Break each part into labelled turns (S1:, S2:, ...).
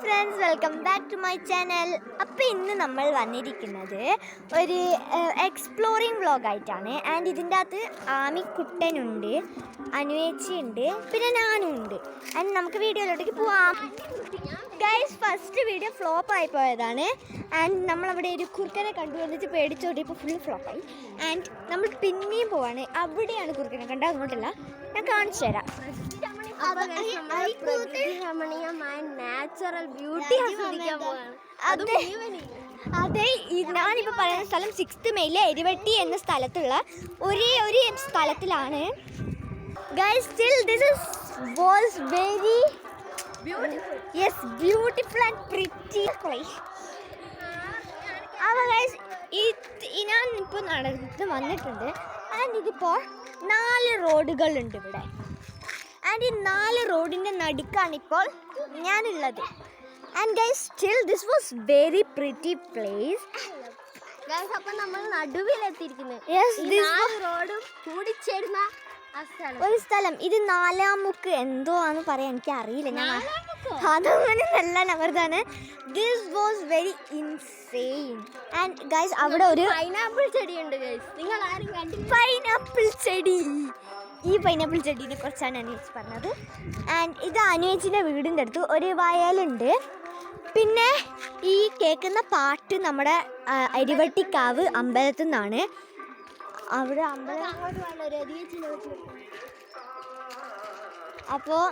S1: Friends, welcome back to my channel. അപ്പോൾ ഇന്ന് നമ്മൾ വന്നിരിക്കുന്നത് ഒരു എക്സ്പ്ലോറിങ് വ്ളോഗായിട്ടാണ്. ആൻഡ് ഇതിൻ്റെ അകത്ത് ആമിക്കുട്ടനുണ്ട്, അനുവേച്ചിയുണ്ട്, പിന്നെ ഞാനും ഉണ്ട്. ആൻഡ് നമുക്ക് വീഡിയോയിലോട്ടേക്ക് പോവാം. ഗൈസ്, ഫസ്റ്റ് വീഡിയോ ഫ്ലോപ്പ് ആയി പോയതാണ്. ആൻഡ് നമ്മളവിടെ ഒരു കുറുക്കനെ കണ്ടു വന്നിട്ട് പേടിച്ചോട്ടി ഇപ്പോൾ ഫുൾ ഫ്ലോപ്പായി. ആൻഡ് നമ്മൾ പിന്നെയും പോവാണ്. അവിടെയാണ് കുറുക്കനെ കണ്ടത്, അങ്ങോട്ടല്ല, ഞാൻ കാണിച്ചു തരാം.
S2: നാച്ചുറൽ ബ്യൂട്ടി ആസ്വദിക്കാൻ പോവാണ്.
S1: അതെ, ഞാനിപ്പോൾ പറയുന്ന സ്ഥലം 6th മെയിലെ എരിവട്ടി എന്ന സ്ഥലത്തുള്ള ഒരേ ഒരു സ്ഥലത്തിലാണ്. Guys, still this was very beautiful and pretty place. അപ്പോൾ ഗൈസ്, ഞാൻ ഇപ്പോൾ നടന്ന് വന്നിട്ടുണ്ട്. ആൻഡ് ഇതിപ്പോൾ 4 റോഡുകളുണ്ട് ഇവിടെ. ആൻഡ് ഈ 4 റോഡിൻ്റെ നടുക്കാണിപ്പോൾ ഞാനുള്ളത്. And guys, still this was very pretty place.
S2: അപ്പം നമ്മൾ നടുവിലെത്തിയിരിക്കുന്നത്. റോഡും കൂടിച്ചേരുന്ന
S1: ഒരു സ്ഥലം. ഇത് 4-ാം മുക്ക് എന്തോ ആണെന്ന് പറയാൻ എനിക്ക് അറിയില്ല. ഞാൻ അതങ്ങനെ നല്ല നമ്പറാണ്. This was very insane. And guys, അവിടെ ഒരു
S2: പൈനാപ്പിൾ ചെടിയുണ്ട്. ഗൈസ്, നിങ്ങൾ ആരും കണ്ടില്ല?
S1: പൈനാപ്പിൾ ചെടി. ഈ പൈനാപ്പിൾ ചെടീനെ കുറിച്ചാണ് അനുവേച്ചി പറഞ്ഞത്. ആൻഡ് ഇത് അനുവേച്ചിൻ്റെ വീടിൻ്റെ അടുത്ത് ഒരു വയലുണ്ട്. പിന്നെ ഈ കേൾക്കുന്ന പാട്ട് നമ്മുടെ അരിവട്ടിക്കാവ് അമ്പലത്തിൽ നിന്നാണ്. അവിടെ അപ്പോൾ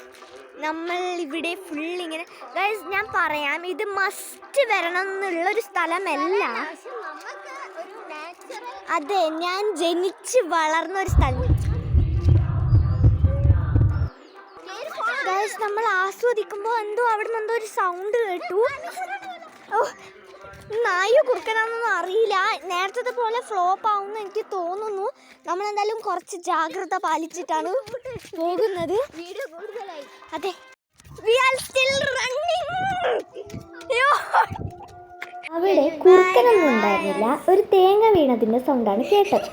S1: നമ്മൾ ഇവിടെ ഫുൾ ഇങ്ങനെ. ഗൈസ്, ഞാൻ പറയാം, ഇത് മസ്റ്റ് വരണം എന്നുള്ളൊരു സ്ഥലമല്ല. അതെ, ഞാൻ ജനിച്ച് വളർന്നൊരു സ്ഥലം. ഗൈസ്, നമ്മൾ ആസ്വദിക്കുമ്പോൾ എന്തോ അവിടെ നിന്ന് എന്തോ ഒരു സൗണ്ട് കേട്ടു. നായോ കുറുക്കനാണെന്നൊന്നും അറിയില്ല. നേരത്തെ പോലെ ഫ്ലോപ്പ് ആവുമെന്ന് എനിക്ക് തോന്നുന്നു. നമ്മളെന്തായാലും കുറച്ച് ജാഗ്രത പാലിച്ചിട്ടാണ് പോകുന്നത്. അതെ, അവിടെ കുറുക്കനൊന്നും ഉണ്ടായിരുന്നില്ല. ഒരു തേങ്ങ വീണതിൻ്റെ സൗണ്ടാണ് കേട്ടത്.